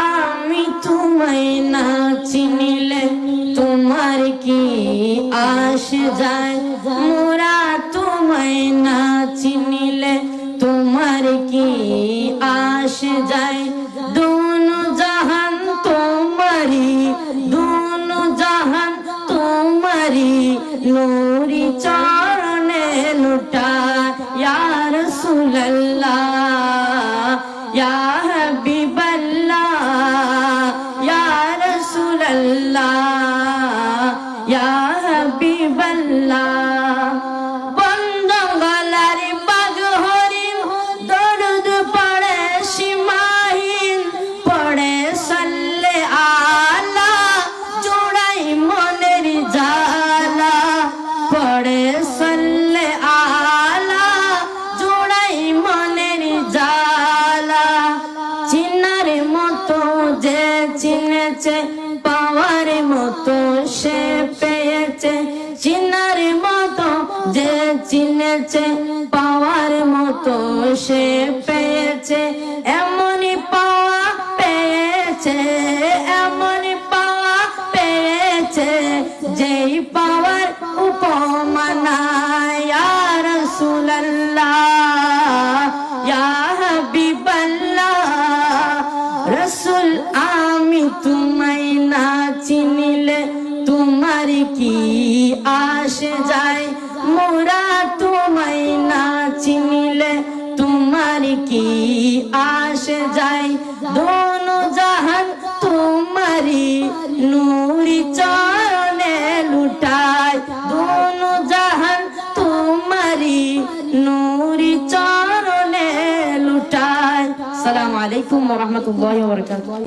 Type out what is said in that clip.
আমি তোমায় না চিনিলে তোমার কি আসে যায়, মোরা তোমায় না চিনিলে তোমার কি আসে যায়। दोनों जहान तुम्हारी, दोनों जहान तुम्हारी नूरी चरणे लुटा या रसूल अल्लाह या हबीब अल्लाह या रसूल अल्लाह या हबीब अल्लाह। চিনেছে পাওয়ার মতো সে পেয়েছে, চিনার মতো যে চিনেছে পাওয়ার মতো সে পেয়েছে। এমনই পাওয়া পেয়েছে, এমনই পাওয়া পেয়েছে যেই পাওয়ার উপমা নাই। ইয়া রাসূলুল্লাহ ইয়া হাবিবাল্লাহ, রসুল আমি তোমায় না চিনিলে তোমার কি আসে যায়, মোরা তোমায় না চিনিলে তোমার কি আসে যায়। दोनों जहान तुम्हारी नूरी चरणे लुटाए, दोनों जहान तुम्हारी नूरी चरणे लुटाए। अस्सलामु अलैकुम व रहमतुल्लाहि व बरकातुहू।